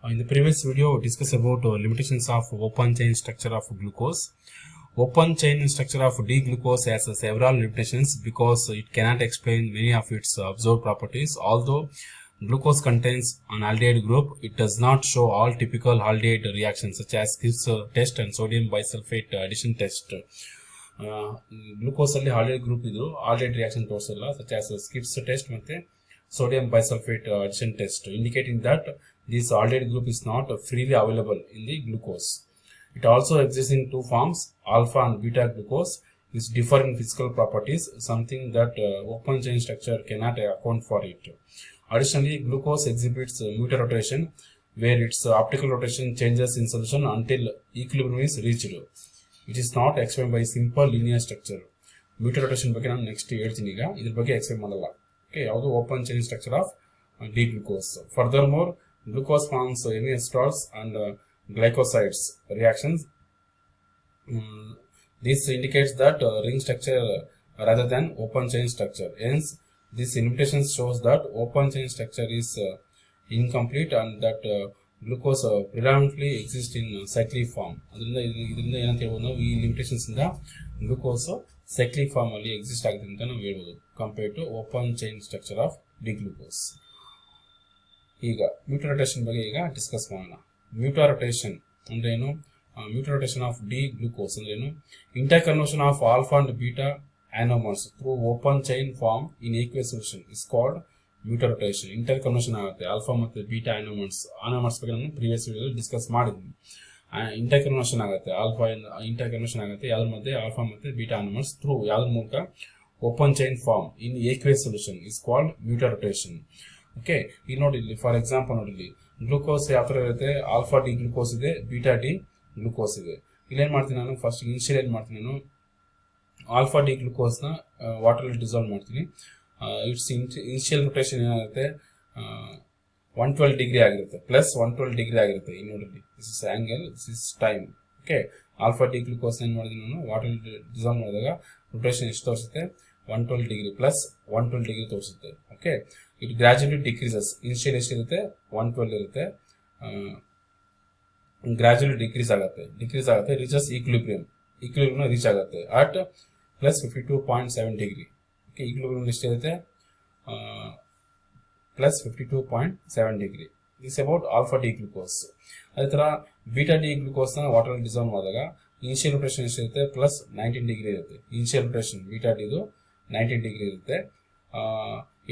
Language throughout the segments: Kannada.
In the previous video, we discussed about limitations of open chain structure of glucose. Open chain structure of D-glucose has several limitations because it cannot explain many of its observed properties. Although glucose contains an aldehyde group, it does not show all typical aldehyde reactions such as Gibbs test and sodium bisulfate addition test. Glucose ಅಲ್ಲಿ aldehyde group ಇದ್ರು aldehyde reaction ತೋರಿಸಲ್ಲ such as Gibbs test ಮತ್ತೆ sodium bisulfate addition test, indicating that this aldehyde group is not freely available in the glucose. It also exists in two forms, alpha and beta glucose, which differ in physical properties, something that open chain structure cannot account for it. Additionally, glucose exhibits mutarotation, where its optical rotation changes in solution until equilibrium is reached. It is not explained by simple linear structure. Mutarotation ಬಗ್ಗೆ ನಾನು ನೆಕ್ಸ್ಟ್ ಹೇಳ್ತೀನಿ ಈಗ, ಇದ್ರ ಬಗ್ಗೆ ಎಕ್ಸ್ಪ್ಲೇನ್ ಮಾಡಲ್ಲ. Okay, ಯಾವುದು open chain structure of D glucose. Furthermore, glucose forms aminoacids and glycosides reactions. This indicates that ring structure rather than open chain structure. Hence, this limitation shows that open chain structure is incomplete and that glucose predominantly exists in cyclic form. ಇದರಿಂದ ಏನಂತ ಹೇಳ್ಬೋದು ನಾವು, ಈ ಲಿಮಿಟೇಷನ್ಸ್ ಇಂದ ಗ್ಲೂಕೋಸ್ cyclic form ಅಲ್ಲಿ ಎಕ್ಸಿಸ್ಟ್ ಆಗುತ್ತೆ ಅಂತ ನಾವು ಹೇಳ್ಬೋದು compare to open chain structure of D glucose. ಈಗ ಮ್ಯೂಟರೋಟೇಷನ್ ಬಗ್ಗೆ ಈಗ ಡಿಸ್ಕಸ್ ಮಾಡೋಣ. ಮ್ಯೂಟರೋಟೇಷನ್ ಅಂದ್ರೆ ಏನು? ಮ್ಯೂಟರೋಟೇಷನ್ ಆಫ್ ಡಿ ಗ್ಲೂಕೋಸ್ ಅಂದ್ರೆ ಏನು? Interconversion of alpha and beta anomers through open chain form in aqueous solution is called mutarotation. Interconversion ಆಗುತ್ತೆ ಆಲ್ಫಾ ಮತ್ತು ಬೀಟಾ ಆನೋಮರ್ಸ್ ಬಗ್ಗೆ ನಾನು ಪ್ರೀವಿಯಸ್ ವಿಡಿಯೋದಲ್ಲಿ ಡಿಸ್ಕಸ್ ಮಾಡಿದ್ದೀನಿ. ಇಂಟರ್ ಕನ್ವರ್ಷನ್ ಆಗುತ್ತೆ, ಆಲ್ಫಾ ಇಂಟರ್ ಕನ್ವರ್ಷನ್ ಆಗುತ್ತೆ ಯಾವ್ದ್ರ ಮಧ್ಯೆ ಆಲ್ಫಾ ಮತ್ತು ಬೀಟಾ ಆನೋಮರ್ಸ್ ಥ್ರೂ ಯಾವ್ದ್ರ ಮೂಲಕ? Open chain form in aqueous solution is called mutarotation. Okay, ಈಗ ನೋಡಿ ಇಲ್ಲಿ ಫಾರ್ ಎಕ್ಸಾಂಪಲ್ ನೋಡಿ, ಇಲ್ಲಿ ಗ್ಲೂಕೋಸ್ ಯಾವ ಥರ ಇರುತ್ತೆ? ಆಲ್ಫಾ ಡಿ ಗ್ಲೂಕೋಸ್ ಇದೆ, ಬೀಟಾ ಡಿ ಗ್ಲೂಕೋಸ್ ಇದೆ. ಇಲ್ಲೇನು ಮಾಡ್ತೀನಿ ನಾನು? ಫಸ್ಟ್ ಇನಿಷಿಯಲ್ ಏನು ಮಾಡ್ತೀನಿ ನಾನು? ಆಲ್ಫಾ ಡಿ ಗ್ಲೂಕೋಸ್ನ ವಾಟರಲ್ಲಿ ಡಿಸಾಲ್ವ್ ಮಾಡ್ತೀನಿ. ಇಟ್ಸ್ ಇನಿಷಿಯಲ್ ರೊಟೇಷನ್ ಏನಾಗುತ್ತೆ? 112 ಡಿಗ್ರಿ ಆಗಿರುತ್ತೆ, ಪ್ಲಸ್ 112 ಡಿಗ್ರಿ ಆಗಿರುತ್ತೆ. ಇಲ್ಲಿ ನೋಡಿ, this is angle, this is time. Okay, alpha D glucose ಏನು ಮಾಡಿದ್ದೀನಿ ನಾನು? ವಾಟರಲ್ಲಿ ಡಿಸಾಲ್ವ್ ಮಾಡಿದಾಗ ರೊಟೇಷನ್ ಎಷ್ಟು ತೋರಿಸುತ್ತೆ? 112 ಡಿಗ್ರಿ ಪ್ಲಸ್ 112 ಡಿಗ್ರಿ ತೋರಿಸುತ್ತೆ. Okay, it gradually decreases. Initial ಎಷ್ಟಿರುತ್ತೆ? 112 ಇರುತ್ತೆ, ಗ್ರಾಜುಯಲಿ ಡಿಕ್ರೀಸ್ ಆಗುತ್ತೆ, ರೀಚಸ್ ಈಕ್ವಿಲಿಬ್ರಿಯಂ ರೀಚ್ ಆಗುತ್ತೆ at plus 52.7 degree. Okay, equilibrium ಎಷ್ಟಿರುತ್ತೆ? Plus 52.7 degree. This about alpha D glucose. ಅದೇ ಥರ ಬೀಟಾ ಡಿ ಗ್ಲೂಕೋಸ್ನ ವಾಟರ್ ಡಿಸಾಲ್ವ್ ಮಾಡಿದಾಗ ಇನಿಷಿಯಲ್ ರೊಟೇಷನ್ ಎಷ್ಟಿರುತ್ತೆ? ಪ್ಲಸ್ 19 ಡಿಗ್ರಿ ಇರುತ್ತೆ. ಇನಿಷಿಯಲ್ ರೊಟೇಷನ್ ಬೀಟಾ ಡಿದು 19 ಡಿಗ್ರಿ ಇರುತ್ತೆ.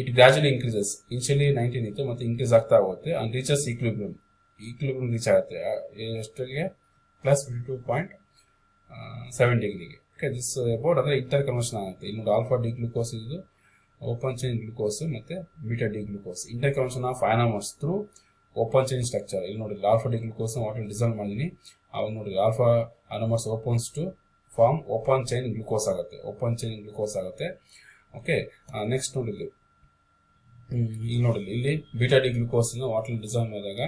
It gradually increases. ಇನಿಷಿಯಲಿ 19 ಇತ್ತು, ಮತ್ತೆ ಇನ್ಕ್ರೀಸ್ ಆಗ್ತಾ ಹೋಗುತ್ತೆ ಅಂಡ್ ರೀಚಸ್ ಈಕ್ವಿಲಿಬ್ರಿಯಂ ರೀಚ್ ಆಗುತ್ತೆ ಎಷ್ಟಿಗೆ? ಪ್ಲಸ್ 52.7 ಡಿಗ್ರಿಗೆ. ಓಕೆ, ದಿಸ್ ಅಬೌಟ್ ಅಂದರೆ ಇಂಟರ್ ಕನ್ವರ್ಷನ್ ಆಗುತ್ತೆ. ಇಲ್ಲಿ ನೋಡಿ, ಆಲ್ಫಾ ಡಿ ಗ್ಲೂಕೋಸ್ ಇದು ಓಪನ್ ಚೈನ್ ಗ್ಲೂಕೋಸ್ ಮತ್ತೆ beta D glucose, interconversion of anomers through open chain structure. ಇಲ್ಲಿ ನೋಡಿ, ಆಲ್ಫಾ ಡಿ ಗ್ಲೂಕೋಸ್ನ ವಾಟರ್ ಡಿಸಾಲ್ವ್ ಮಾಡಿದ್ದೀನಿ. ಅವಾಗ ನೋಡಿ, alpha anomers opens to form open chain glucose ಆಗುತ್ತೆ. ಓಕೆ, ನೆಕ್ಸ್ಟ್ ನೋಡಿ, ಇಲ್ಲಿ ನೋಡಿ, ಇಲ್ಲಿ ಬೀಟಾ ಡಿ ಗ್ಲೂಕೋಸ್ನ ವಾಟರ್ ಡಿಸಾಲ್ವ್ ಮಾಡಿದಾಗ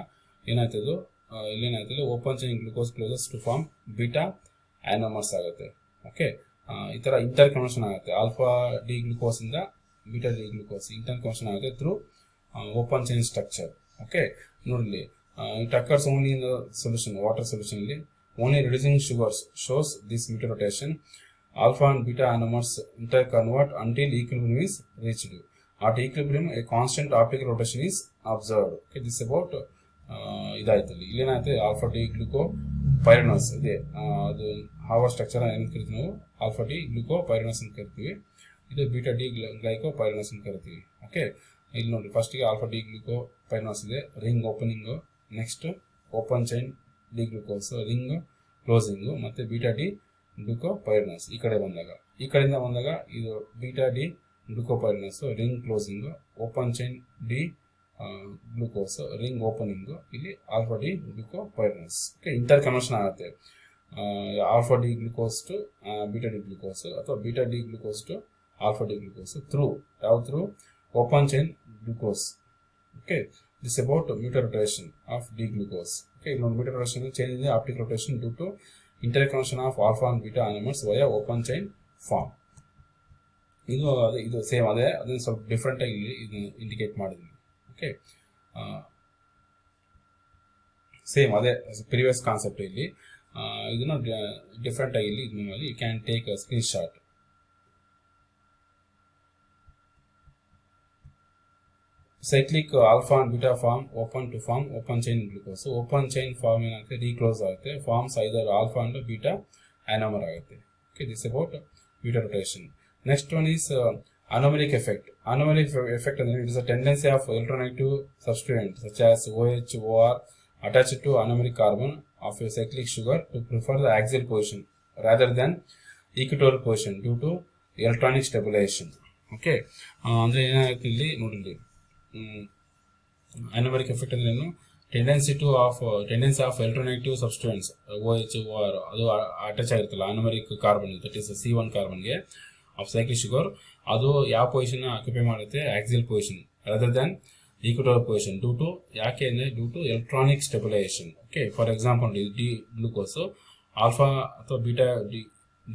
ಏನಾಯ್ತದು? ಇಲ್ಲೇನಾಯ್ತದೆ? Open chain glucose closes to form beta anomers ಆಗುತ್ತೆ. ಓಕೆ, ಈ ಥರ ಇಂಟರ್ ಕನ್ವರ್ಷನ್ ಆಗುತ್ತೆ. ಆಲ್ಫಾ ಡಿ ಗ್ಲೂಕೋಸ್ ಇಂದ beta D glucose interconversion ಆಗುತ್ತೆ through open chain structure. Okay, ನೋಡಿ, it occurs only in the solution, water solution ಅಲ್ಲಿ. Only reducing sugars shows this mutarotation. Alpha and beta anomers interconvert until equilibrium is reached. At equilibrium, a constant optical rotation is observed. Okay, this is about ಇದಾಯ್ತಲ್ಲಿ. ಇಲ್ಲೇನಾಯ್ತು? ಆಲ್ಫಾ ಡಿ ಗ್ಲೂಕೋ ಪೈರನಸ್ ಇದೆ, ಅದು ಹಾವ ಸ್ಟ್ರಕ್ಚರ್ ಏನು ಕರಿತೀವಿ ನಾವು? ಆಲ್ಫಾ ಡಿ ಗ್ಲೂಕೋ ಪೈರನಸ್ ಅಂತ ಕರಿತೀವಿ. ಇದು ಬೀಟಾ ಡಿ ಗ್ಲೈಕೋ ಪೈರನಸ್ ಅಂತ ಕರಿತೀವಿ. ಓಕೆ, ಇಲ್ಲಿ ನೋಡಿ, ಫಸ್ಟಿಗೆ ಆಲ್ಫಾ ಡಿ ಗ್ಲೂಕೋ ಪೈರನಸ್ ಇದೆ, ring opening. Next open chain D glucose, ring closing, ಮತ್ತೆ ಬೀಟಾ ಡಿ ಗ್ಲೂಕೋಪೈರನಸ್ ಈ ಕಡೆಯಿಂದ ಬಂದಾಗ ಇದು beta D glucopyranose, ring closing, open chain D glucose, ring opening, ಇಲ್ಲಿ alpha D glucopyranose. Okay, interconversion ಆಗುತ್ತೆ alpha D glucose to beta D glucose ಅಥವಾ beta D glucose to alpha D glucose through open chain glucose. Okay, this about mutarotation of D glucose. Okay, ಇನ್ನೊಂದು ಮ್ಯೂಟರೋಟೇಷನ್ ಚೇಂಜ್ ಇದೆ optic rotation due to interconversion of alpha and beta anomers via open chain form. ಇದು ಸೇಮ್ ಅದನ್ನು ಸ್ವಲ್ಪ ಡಿಫ್ರೆಂಟ್ ಆಗಿ ಇಲ್ಲಿ ಇದನ್ನು ಇಂಡಿಕೇಟ್ ಮಾಡಿದ್ವಿ. ಓಕೆ, ಸೇಮ್ ಅದೇ ಪ್ರಿವಿಯಸ್ ಕಾನ್ಸೆಪ್ಟ್ ಇಲ್ಲಿ ಇದನ್ನು ಡಿಫ್ರೆಂಟ್ ಆಗಿ ಇಲ್ಲಿ you can take a screen shot. Cyclic alpha and beta form open to form open chain glucose. Open chain form ಏನಾಗುತ್ತೆ, ರೀಕ್ಲೋಸ್ ಆಗುತ್ತೆ, forms either alpha and beta anomer ಆಗುತ್ತೆ. Okay, this about Mutarotation. Next one is anomeric effect. Anomeric effect and it is a tendency of electronegative substituent such as OH, OR attached to anomeric carbon of a cyclic sugar to prefer the axial position rather than equatorial position due to electronic stabilization. Okay, ಅಂದ್ರೆ ಏನಾಗುತ್ತೆ ಇಲ್ಲಿ ನೋಡಿ, anomeric effect ಅಂದ್ರೆ ಏನು, tendency of electronegative substituents OH, OR ಅದು ಅಟ್ಯಾಚ್ ಆಗಿರುತ್ತಲ್ಲ anomeric carbon, that is C1 ಕಾರ್ಬನ್ಗೆ ಆಫ್ ಸೈಕ್ಲಿಕ್ ಶುಗರ್, ಅದು ಯಾವ ಪೊಸಿಷನ್ ಆಕ್ಯುಪೈ ಮಾಡುತ್ತೆ, axial position rather than equatorial position ಯಾಕೆ ಅಂದರೆ due to electronic stabilisation. Okay, for example D glucose alpha ಅಥವಾ ಬೀಟಾ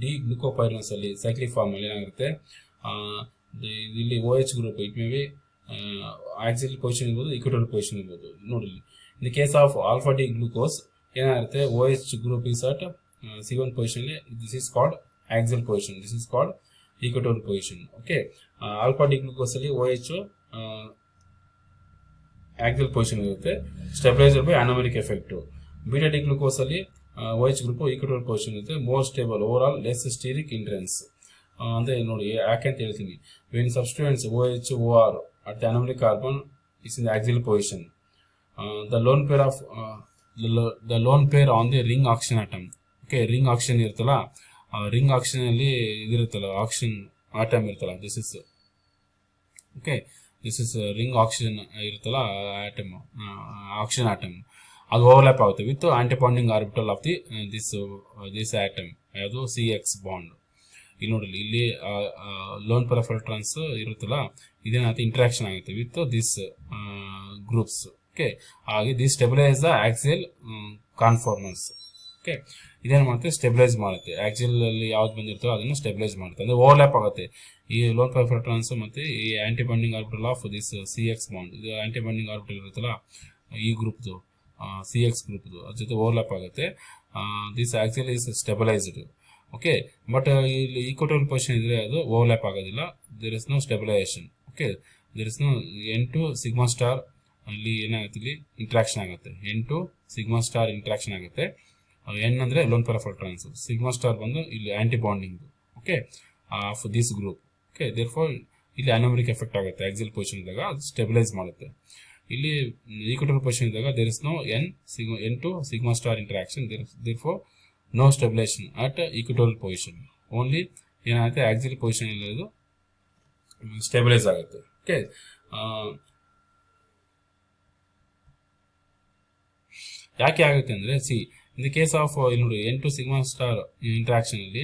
ಡಿ ಗ್ಲೂಕೋಪೈರನಸ್ ಅಲ್ಲಿ ಸೈಕ್ಲಿಕ್ ಫಾರ್ಮ್ ಅಲ್ಲಿ ಏನಾಗಿರುತ್ತೆ, ಇಲ್ಲಿ OH group it may be axial position ಇರ್ಬೋದು, ಈಕ್ವಟೋರಿಯಲ್ ಪೊಸಿಷನ್ ಇರ್ಬೋದು. ನೋಡಿ, in the case of alpha D glucose ಏನಾಗುತ್ತೆ, OH group is at C1 position. This is called axial position, this is called equatorial position. Okay, alpha D glucose ಅಲ್ಲಿ OH axial position ಇರುತ್ತೆ, stabilized by anomeric effect. beta D glucose ಅಲ್ಲಿ OH group equatorial position ಇರುತ್ತೆ, more stable, overall less steric hindrance. ಅಂದ್ರೆ ನೋಡಿ ಯಾಕೆ ಅಂತ ಹೇಳ್ತೀನಿ, when substituents OH, OR at the anomeric carbon is in the axial position, the lone pair on the ring oxygen atom. Okay, ring oxygen ಇರುತ್ತಲ್ಲ, ring oxygen ಅಲ್ಲಿ ಇದಿರುತ್ತಲ್ಲ, ಆಕ್ಸಿಜನ್ ಆಟಮ್ ಇರುತ್ತಲ್ಲ, this is okay, this is ring oxygen ಇರುತ್ತಲ್ಲ ಆಟಮ್, ಆಕ್ಸಿಜನ್ ಆಟಮ್, ಅದು ಓವರ್ಲ್ಯಾಪ್ ಆಗುತ್ತೆ with antibonding orbital of this atom, ಯಾವುದು CX ಬಾಂಡ್. ಇಲ್ಲಿ ನೋಡಿ, ಇಲ್ಲಿ ಲೋನ್ ಪೇರ್ ಆಫ್ ಎಲೆಕ್ಟ್ರಾನ್ಸ್ ಇರುತ್ತಲ್ಲ, ಇದೇನಾಗುತ್ತೆ, ಇಂಟ್ರಾಕ್ಷನ್ ಆಗುತ್ತೆ ವಿತ್ ದಿಸ್ ಗ್ರೂಪ್ಸ್. ಓಕೆ, ಹಾಗೆ this stabilise the axial conformance. Okay, ಇದೇನು ಮಾಡುತ್ತೆ, ಸ್ಟೆಬಿಲೈಸ್ ಮಾಡುತ್ತೆ, ಆಕ್ಸಿಯಲ್ ಅಲ್ಲಿ ಯಾವ್ದು ಬಂದಿರ್ತೋ ಅದನ್ನು ಸ್ಟೆಬಿಲೈಸ್ ಮಾಡುತ್ತೆ, ಅಂದರೆ ಓವರ್ಲ್ಯಾಪ್ ಆಗುತ್ತೆ ಈ ಲೋನ್ ಪೇರ್ ಆಫ್ ಎಲೆಕ್ಟ್ರಾನ್ಸ್ ಮತ್ತು ಈ antibonding orbital of this CX bond. ಇದು ಆಂಟಿಬಾಂಡಿಂಗ್ ಆರ್ಬಿಟಲ್ ಇರುತ್ತಲ್ಲ ಈ ಗ್ರೂಪ್ದು, CX ಗ್ರೂಪ್ದು, ಅದ್ರ ಜೊತೆ ಓವರ್ಲ್ಯಾಪ್ ಆಗುತ್ತೆ, this axial is stabilised. Okay, but ಇಲ್ಲಿ ಈಕ್ವಟೋರಿಯಲ್ ಪೊಸಿಷನ್ ಇದ್ರೆ ಅದು ಓವರ್ಲ್ಯಾಪ್ ಆಗೋದಿಲ್ಲ, there is no stabilisation. Okay, there is no N2 sigma star ಅಲ್ಲಿ ಏನಾಗುತ್ತೆ, ಇಲ್ಲಿ ಇಂಟ್ರಾಕ್ಷನ್ ಆಗುತ್ತೆ, N2 ಸಿಗ್ಮಾ ಸ್ಟಾರ್ ಇಂಟ್ರಾಕ್ಷನ್ ಆಗುತ್ತೆ. N ಅಂದರೆ lone pair of electrons, sigma star ಬಂದು ಇಲ್ಲಿ antibonding. Okay, of this group. Okay, therefore ಇಲ್ಲಿ ಅನೋಮರಿಕ್ ಎಫೆಕ್ಟ್ ಆಗುತ್ತೆ, ಆಕ್ಸಿಯಲ್ ಪೊಸಿಷನ್ ಇದ್ದಾಗ ಅದು ಸ್ಟೆಬಿಲೈಸ್ ಮಾಡುತ್ತೆ. ಇಲ್ಲಿ ಈಕ್ವಟೋರಿಯಲ್ ಪೊಸಿಷನ್ ಇದ್ದಾಗ there is no N2 sigma star interaction, therefore no stabilisation at equatorial position. Only ಏನಾಗುತ್ತೆ, ಆಕ್ಸಿಯಲ್ ಪೊಸಿಷನ್ ಇರೋದು ಸ್ಟೆಬಿಲೈಸ್ ಆಗುತ್ತೆ. ಓಕೆ, ಯಾಕೆ ಆಗುತ್ತೆ ಅಂದರೆ, ಇನ್ ದ ಕೇಸ್ ಆಫ್ ಇಲ್ಲಿ ನೋಡಿ N2 ಸಿಗ್ಮಾ ಸ್ಟಾರ್ ಇಂಟ್ರಾಕ್ಷನ್ ಅಲ್ಲಿ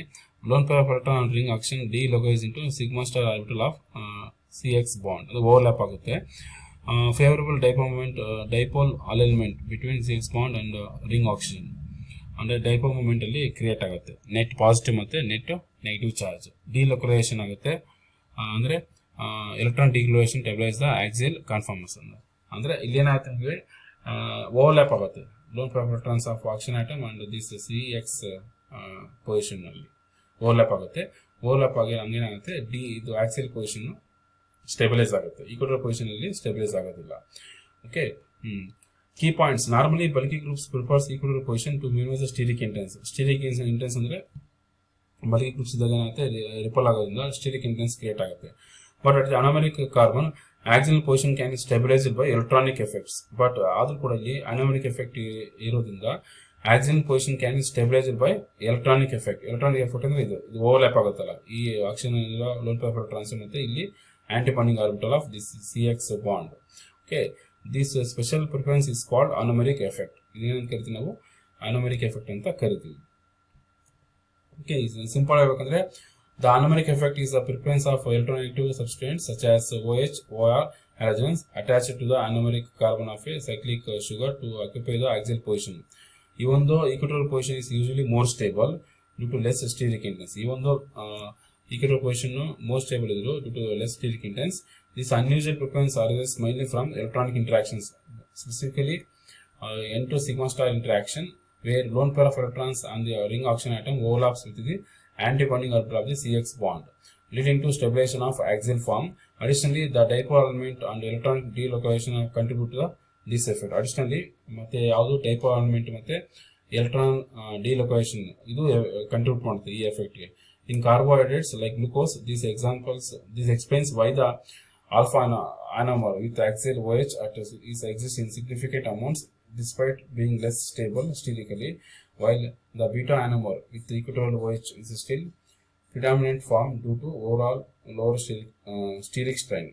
lone pair of electron ring action delocalise into sigma star orbital of CX bond, ಅದು ಓವರ್ಲ್ಯಾಪ್ ಆಗುತ್ತೆ. Favourable dipole alignment between CX bond and ring oxygen, ಅಂದರೆ ಡೈಪೋಲ್ ಮೂಮೆಂಟ್ ಅಲ್ಲಿ ಕ್ರಿಯೇಟ್ ಆಗುತ್ತೆ, ನೆಟ್ ಪಾಸಿಟಿವ್ ಮತ್ತು ನೆಟ್ ನೆಗೆಟಿವ್ ಚಾರ್ಜ್. ಡಿಲೊಕಲೈಸೇಷನ್ ಆಗುತ್ತೆ, ಅಂದರೆ electron delocalisation stabilise the axial conformation. ಅಂದರೆ ಇಲ್ಲೇನಾಗುತ್ತೆ ಅಂದರೆ ಓವರ್ಲ್ಯಾಪ್ ಆಗುತ್ತೆ lone pair of electrons of oxygen atom and this CX position ಅಲ್ಲಿ ಓವರ್ಲ್ಯಾಪ್ ಆಗುತ್ತೆ. ಓವರ್ಲ್ಯಾಪ್ ಆಗಿ ಹಂಗೇನಾಗುತ್ತೆ, ಇದು ಆಕ್ಸಿಯಲ್ ಪೊಸಿಷನ್ ಸ್ಟೆಬಿಲೈಸ್ ಆಗುತ್ತೆ, ಈಕ್ವಟೋರಿಯಲ್ ಪೊಸಿಷನ್ ಅಲ್ಲಿ ಸ್ಟೆಬಿಲೈಸ್ ಆಗೋದಿಲ್ಲ. Okay, key points, normally bulky groups prefers equatorial position to minimise steric hindrance. Steric hindrance ಅಂದರೆ ಬಲ್ಕಿ ಗ್ರೂಪ್ಸ್ ಇದ್ದಾಗ ಏನಾಗುತ್ತೆ, ರಿಪಲ್ ಆಗೋದ್ರಿಂದ ಸ್ಟೀರಿಕ್ ಇಂಟೆನ್ಸ್ ಕ್ರಿಯೇಟ್ ಆಗುತ್ತೆ. But at the anomeric carbon axial position can be stabilised by electronic effects. But ಆದ್ರೂ ಕೂಡ ಇಲ್ಲಿ ಅನೋಮೆರಿಕ್ ಎಫೆಕ್ಟ್ ಇರೋದ್ರಿಂದ axial position can be stabilised by electronic effect. Electronic effect ಅಂದ್ರೆ ಇದು ಓವರ್ಲ್ಯಾಪ್ ಆಗುತ್ತಲ್ಲ ಈ ಆಕ್ಸಿಜನ್ ಲೋನ್ ಪೇರ್ ಎಲೆಕ್ಟ್ರಾನ್ಸ್ ಮತ್ತೆ ಇಲ್ಲಿ antibonding orbital of this CX bond. Okay, this special preference is called anomeric effect. ಇದೇನಂತ ಕರಿತೀವಿ ನಾವು, ಅನೋಮೆರಿಕ್ ಎಫೆಕ್ಟ್ ಅಂತ ಕರಿತೀವಿ. ಓಕೆ, ಸಿಂಪಲ್ ಹೇಳ್ಬೇಕಂದ್ರೆ the anomeric effect is the preference of electronegative substituents such as OH, OR halogens attached to the anomeric carbon of a cyclic sugar to occupy the axial position. Even though equatorial position is usually more stable due to less steric intense, even though equatorial position more stable due to less steric intense, this unusual preference arises mainly from electronic interactions, specifically N2 sigma star interaction where lone pair of electrons on the ring oxygen atom overlaps with the anti-bonding orbital of the CX bond, leading to stabilization of axial form. Additionally, the dipole element and electronic delocalization contribute to this effect. Additionally, ಮತ್ತೆ ಯಾವುದು dipole element ಮತ್ತೆ electron delocalization ಇದು contribute ಮಾಡುತ್ತೆ ಈ effect ಗೆ. In carbohydrates like glucose, this explains why the alpha anomer with axial OH exists in significant amounts despite being less stable sterilically, while the beta anomer with equatorial OH is still predominant form due to overall lower steric strain.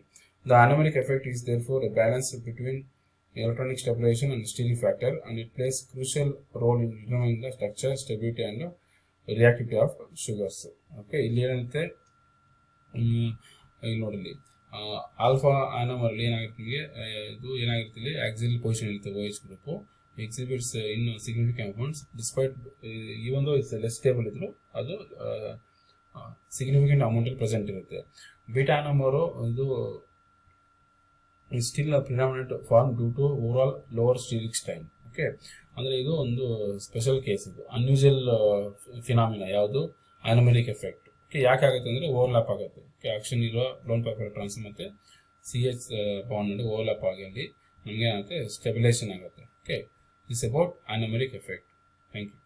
The anomeric effect is therefore a balance between electronic stabilization and steric factor, and it plays crucial role in determining the structure, stability and reactivity of sugars. Okay, ಇಲ್ಲಿ ಏನಂತೆ ಇಲ್ಲಿ ನೋಡಿ ಆಲ್ಫಾ ಆನಮರಲ್ಲಿ ಏನಾಗಿರುತ್ತೆ ನಿಮಗೆ ಇದು ಏನಾಗಿರುತ್ತೆ ಆಕ್ಸಿಲ್ ಪೊಸಿಷನ್ ಇರುತ್ತೆ OH group exhibits in significant amounts despite even though it's less stable ಇದ್ರು ಅದು ಸಿಗ್ನಿಫಿಕೆಂಟ್ ಅಮೌಂಟ್ ಅಲ್ಲಿ ಪ್ರೆಸೆಂಟ್ ಇರುತ್ತೆ. ಬೀಟಾ ಆನಮರು ಇದು still predominant form due to over lower steric strain. Okay, ಅಂದರೆ ಇದು ಒಂದು ಸ್ಪೆಷಲ್ ಕೇಸ್, ಇದು ಅನ್ಯೂಶುವಲ್ ಫಿನಾಮಿನಾ ಯಾವುದು ಅನೋಮೆರಿಕ್ ಎಫೆಕ್ಟ್. ಓಕೆ, ಯಾಕೆ ಆಗುತ್ತೆ ಅಂದರೆ ಓವರ್ಲ್ಯಾಪ್ ಆಗುತ್ತೆ. ಓಕೆ, ಆಕ್ಷನ್ ಇರುವ ಲೋನ್ ಪೇರ್ ಎಲೆಕ್ಟ್ರಾನ್ಸ್ ಮತ್ತು CH ಬಾಂಡ್ ನೋಡಿ ಓವರ್ಲ್ಯಾಪ್ ಆಗಿ ಅಲ್ಲಿ ನಮಗೆ ಏನಾಗುತ್ತೆ ಸ್ಟೆಬಿಲೈಸೇಷನ್ ಆಗುತ್ತೆ. Okay, it's about anomeric effect. Thank you.